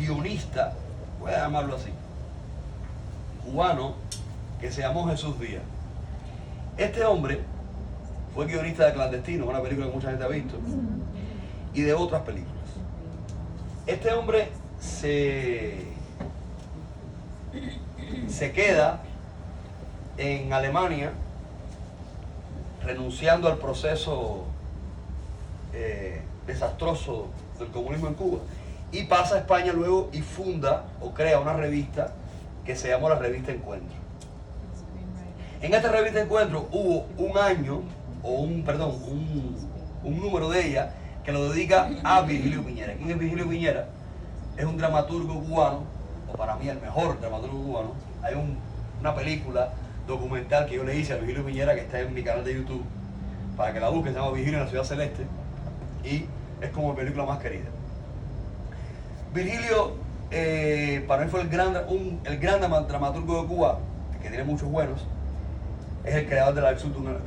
guionista, voy a llamarlo así, cubano, que se llamó Jesús Díaz. Este hombre fue guionista de Clandestino, una película que mucha gente ha visto, y de otras películas. Este hombre se queda en Alemania renunciando al proceso desastroso del comunismo en Cuba, y pasa a España luego y funda o crea una revista que se llamó la Revista Encuentro. En esta Revista Encuentro hubo un número de ella que lo dedica a Virgilio Piñera. ¿Quién es Virgilio Piñera? Es un dramaturgo cubano, o para mí el mejor dramaturgo cubano. Hay una película documental que yo le hice a Virgilio Piñera que está en mi canal de YouTube, para que la busquen, se llama Virgilio en la Ciudad Celeste, y es como mi película más querida. Virgilio, para mí fue el gran dramaturgo de Cuba, que tiene muchos buenos. Es el creador del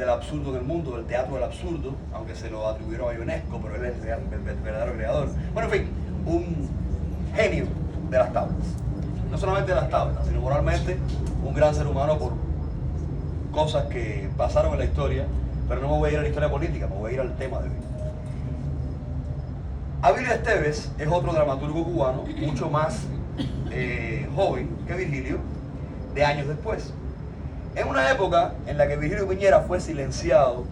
absurdo en el mundo, del teatro del absurdo, aunque se lo atribuyeron a Ionesco, pero él es el verdadero creador. Bueno, en fin, un genio de las tablas. No solamente de las tablas, sino moralmente un gran ser humano por cosas que pasaron en la historia, pero no me voy a ir a la historia política, me voy a ir al tema de hoy. Abilio Esteves es otro dramaturgo cubano, mucho más joven que Virgilio, de años después. En una época en la que Virgilio Piñera fue silenciado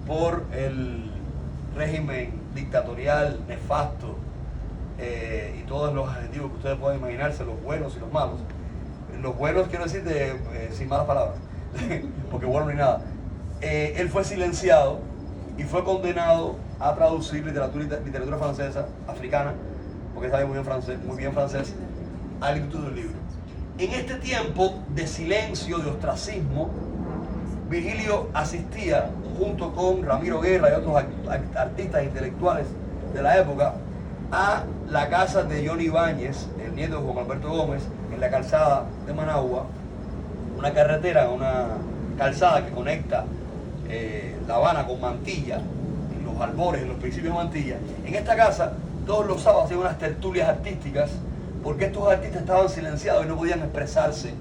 por el régimen dictatorial, nefasto, y todos los adjetivos que ustedes pueden imaginarse, los buenos y los malos. Los buenos quiero decir sin malas palabras, porque bueno ni nada. Él fue silenciado y fue condenado a traducir literatura francesa, africana, porque sabe muy bien francés, al Instituto del Libro. En este tiempo de silencio, de ostracismo, Virgilio asistía junto con Ramiro Guerra y otros artistas intelectuales de la época a la casa de Johnny Ibáñez, el nieto de Juan Alberto Gómez, en la calzada de Managua, una calzada que conecta La Habana con Mantilla, en los albores, en los principios de Mantilla. En esta casa, todos los sábados hacían unas tertulias artísticas, porque estos artistas estaban silenciados y no podían expresarse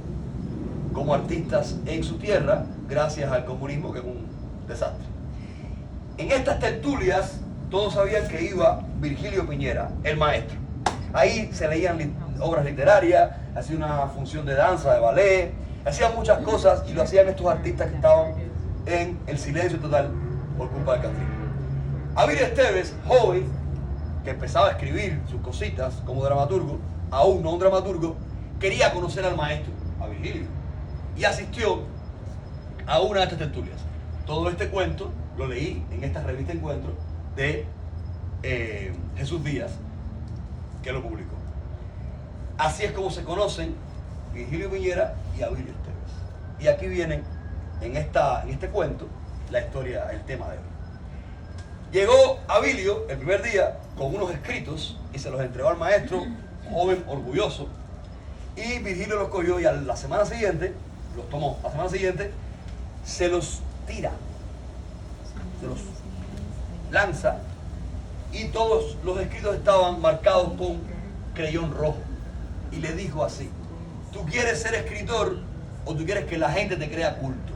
como artistas en su tierra, gracias al comunismo, que es un desastre. En estas tertulias, todos sabían que iba Virgilio Piñera, el maestro. Ahí se leían obras literarias, hacía una función de danza, de ballet, hacían muchas cosas, y lo hacían estos artistas que estaban en el silencio total por culpa del castrismo. Abilio Esteves, joven, que empezaba a escribir sus cositas como dramaturgo, aún no un dramaturgo, quería conocer al maestro, a Virgilio, y asistió a una de estas tertulias. Todo este cuento lo leí en esta revista Encuentro de Jesús Díaz, que lo publicó. Así es como se conocen Virgilio Piñera y Abilio Esteves. Y aquí viene, en este cuento, la historia, el tema de hoy. Llegó Abilio el primer día con unos escritos y se los entregó al maestro, joven, orgulloso, y Virgilio los cogió y la semana siguiente, los tomó, la semana siguiente se los tira, se los lanza, y todos los escritos estaban marcados con creyón rojo, y le dijo así: ¿tú quieres ser escritor o tú quieres que la gente te crea culto?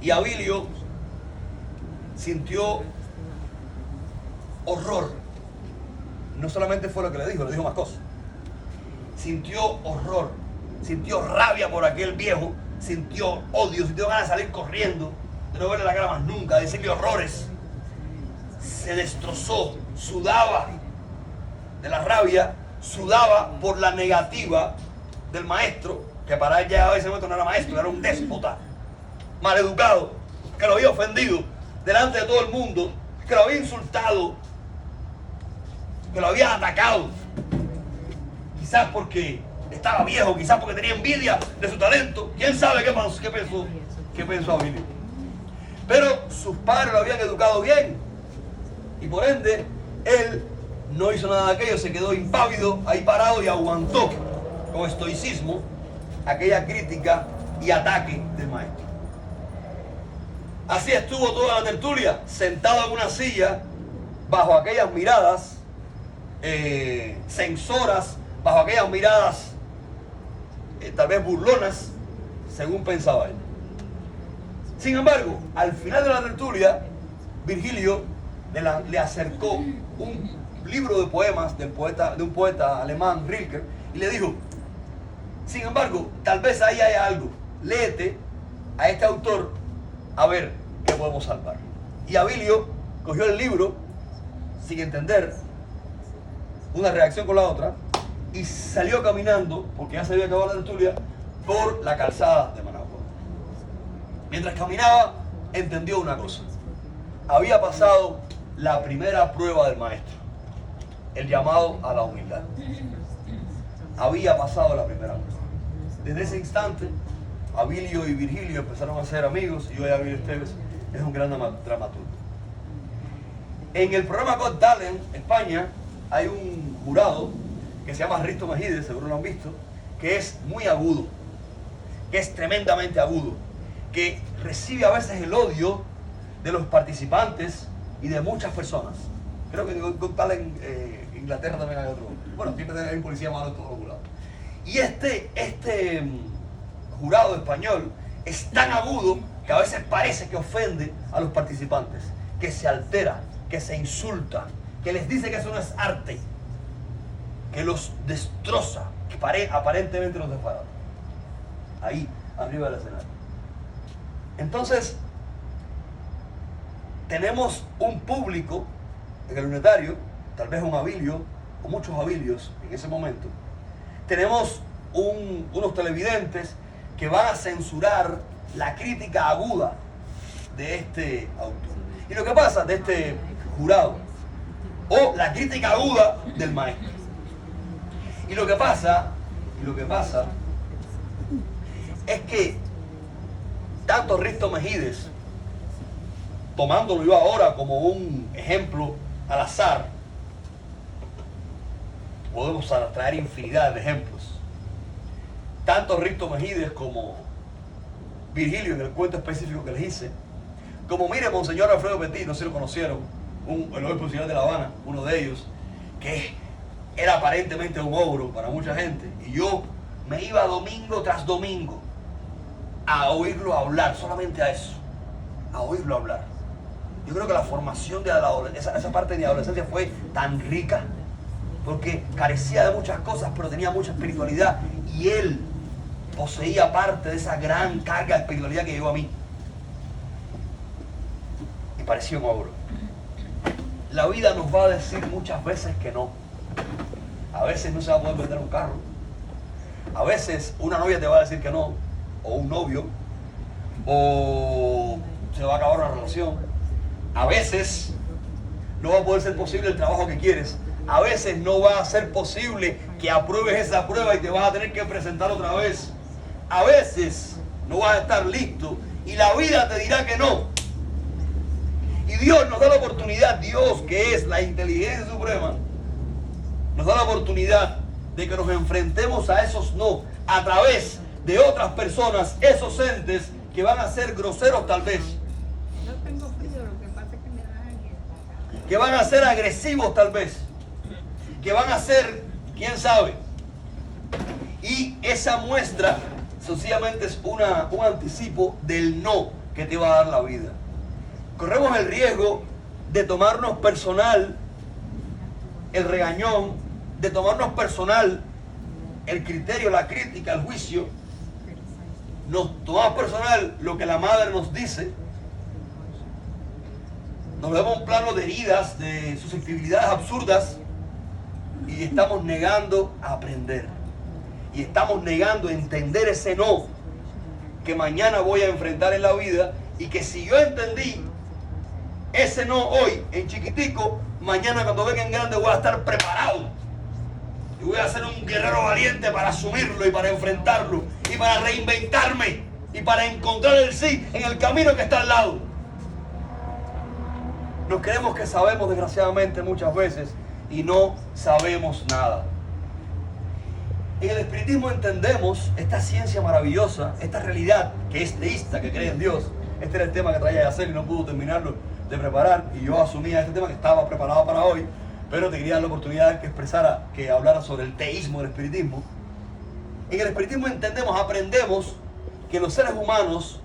Y Abilio sintió horror. No solamente fue lo que le dijo más cosas. Sintió horror, sintió rabia por aquel viejo, sintió odio, sintió ganas de salir corriendo, de no verle la cara más nunca, de decirle horrores. Se destrozó, sudaba de la rabia, sudaba por la negativa del maestro, que para él ya a ese momento no era maestro, era un déspota, maleducado, que lo había ofendido delante de todo el mundo, que lo había insultado, que lo había atacado, quizás porque estaba viejo, quizás porque tenía envidia de su talento, quién sabe qué pensó Abilio. Pero sus padres lo habían educado bien, y por ende él no hizo nada de aquello, se quedó impávido ahí parado y aguantó con estoicismo aquella crítica y ataque del maestro. Así estuvo toda la tertulia, sentado en una silla, bajo aquellas miradas censoras, bajo aquellas miradas tal vez burlonas, según pensaba él. Sin embargo, al final de la tertulia, Virgilio le acercó un libro de poemas de un poeta alemán, Rilke, y le dijo: sin embargo, tal vez ahí haya algo, léete a este autor a ver qué podemos salvar. Y Abilio cogió el libro sin entender una reacción con la otra y salió caminando, porque ya se había acabado la tertulia, por la calzada de Managua. Mientras caminaba, entendió una cosa: había pasado la primera prueba del maestro, el llamado a la humildad. Había pasado la primera prueba. Desde ese instante, Abilio y Virgilio empezaron a ser amigos, y hoy Abilio Esteves es un gran dramaturgo. En el programa Got Talent, España, hay un jurado que se llama Risto Mejide, seguro lo han visto, que es muy agudo, que es tremendamente agudo, que recibe a veces el odio de los participantes y de muchas personas. Creo que en Got Talent, Inglaterra también hay otro. Bueno, siempre hay un policía malo en todos los jurados. Y este jurado español es tan agudo que a veces parece que ofende a los participantes, que se altera, que se insulta, que les dice que eso no es arte, que los destroza, que aparentemente los desbarata. Ahí, arriba del escenario. Entonces, tenemos un público en el unitario, tal vez un Abilio, o muchos Abilios en ese momento. Tenemos unos televidentes que van a censurar la crítica aguda de este autor. Y lo que pasa de este jurado, o la crítica aguda del maestro. Y lo que pasa es que tanto Risto Mejides, tomándolo yo ahora como un ejemplo al azar, podemos traer infinidad de ejemplos. Tanto Risto Mejides como Virgilio, en el cuento específico que les hice, como mire Monseñor Alfredo Petit, no sé si lo conocieron, el obispo auxiliar de La Habana, uno de ellos, que era aparentemente un ogro para mucha gente, y yo me iba domingo tras domingo a oírlo hablar, solamente a eso, a oírlo hablar. Yo creo que la formación de esa parte de mi adolescencia fue tan rica, porque carecía de muchas cosas, pero tenía mucha espiritualidad, y él poseía parte de esa gran carga de espiritualidad que llegó a mí. Y parecía un ogro. La vida nos va a decir muchas veces que no. A veces no se va a poder vender un carro. A veces una novia te va a decir que no, o un novio, o se va a acabar una relación. A veces no va a poder ser posible el trabajo que quieres. A veces no va a ser posible que apruebes esa prueba y te vas a tener que presentar otra vez. A veces no vas a estar listo y la vida te dirá que no. Y Dios nos da la oportunidad, Dios que es la inteligencia suprema, nos da la oportunidad de que nos enfrentemos a esos no, a través de otras personas, esos entes que van a ser groseros tal vez. No tengo frío, lo que pasa es que me da aire. Que van a ser agresivos tal vez. Que van a ser, quién sabe. Y esa muestra sencillamente es un anticipo del no que te va a dar la vida. Corremos el riesgo de tomarnos personal el regañón, de tomarnos personal el criterio, la crítica, el juicio. Nos tomamos personal lo que la madre nos dice. Nos vemos un plano de heridas, de susceptibilidades absurdas, y estamos negando a aprender. Y estamos negando a entender ese no que mañana voy a enfrentar en la vida, y que si yo entendí ese no hoy en chiquitico, mañana cuando venga en grande voy a estar preparado. Y voy a ser un guerrero valiente para asumirlo y para enfrentarlo y para reinventarme y para encontrar el sí en el camino que está al lado. Nos creemos que sabemos, desgraciadamente, muchas veces, y no sabemos nada. En el espiritismo entendemos esta ciencia maravillosa, esta realidad que es teísta, que cree en Dios. Este era el tema que traía de hacer y no pudo terminarlo de preparar, y yo asumía este tema que estaba preparado para hoy, pero te quería dar la oportunidad que hablara sobre el teísmo del espiritismo. En el espiritismo entendemos, aprendemos que los seres humanos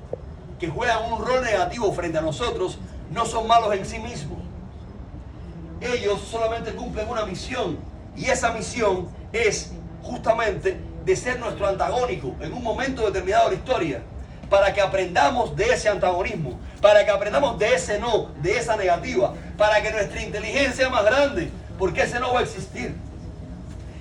que juegan un rol negativo frente a nosotros no son malos en sí mismos. Ellos solamente cumplen una misión, y esa misión es justamente de ser nuestro antagónico en un momento determinado de la historia, para que aprendamos de ese antagonismo, para que aprendamos de ese no, de esa negativa, para que nuestra inteligencia sea más grande, porque ese no va a existir.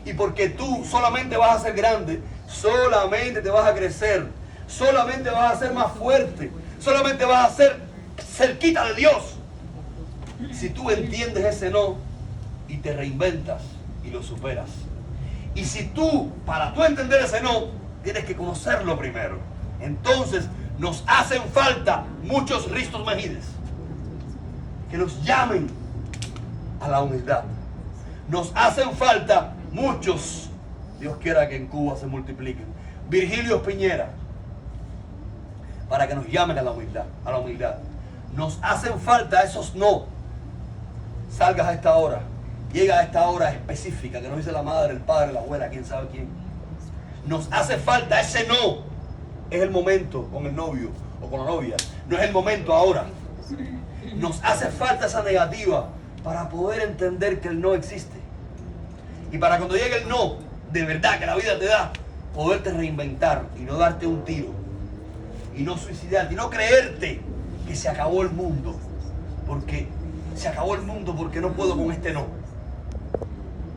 Y porque tú solamente vas a ser grande, solamente te vas a crecer, solamente vas a ser más fuerte, solamente vas a ser cerquita de Dios, si tú entiendes ese no y te reinventas y lo superas. Y si tú, para tú entender ese no, tienes que conocerlo primero. Entonces nos hacen falta muchos Ristos Mejides que nos llamen a la humildad. Nos hacen falta muchos, Dios quiera que en Cuba se multipliquen, Virgilio Piñera, para que nos llamen a la humildad. Nos hacen falta esos no. Salgas a esta hora, llega a esta hora específica que nos dice la madre, el padre, la abuela, quién sabe quién. Nos hace falta ese no. Es el momento con el novio o con la novia, no es el momento ahora. Nos hace falta esa negativa para poder entender que el no existe. Y para cuando llegue el no, de verdad que la vida te da, poderte reinventar y no darte un tiro. Y no suicidarte, y no creerte que se acabó el mundo. Porque se acabó el mundo porque no puedo con este no.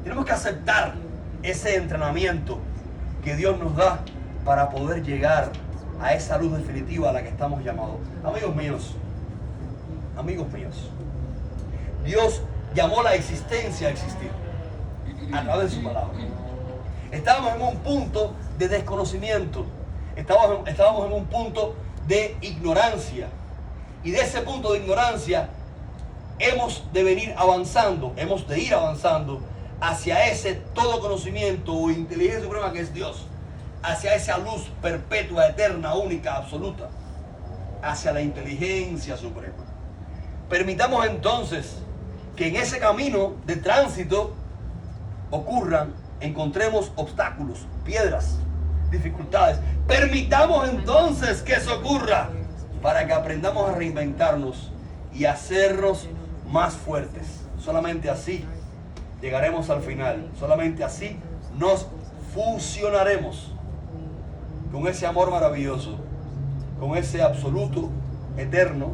Tenemos que aceptar ese entrenamiento que Dios nos da para poder llegar a esa luz definitiva a la que estamos llamados. Amigos míos, Dios llamó la existencia a existir a través de su palabra. Estábamos en un punto de desconocimiento, estábamos en un punto de ignorancia, y de ese punto de ignorancia hemos de ir avanzando hacia ese todo conocimiento o inteligencia suprema que es Dios, hacia esa luz perpetua, eterna, única, absoluta, hacia la inteligencia suprema. Permitamos entonces que en ese camino de tránsito encontremos obstáculos, piedras, dificultades. Permitamos entonces que eso ocurra para que aprendamos a reinventarnos y hacernos más fuertes. Solamente así llegaremos al final. Solamente así nos fusionaremos con ese amor maravilloso, con ese absoluto, eterno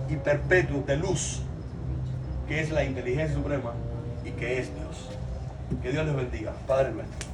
y perpetuo de luz, que es la inteligencia suprema y que es Dios. Que Dios les bendiga. Padre nuestro.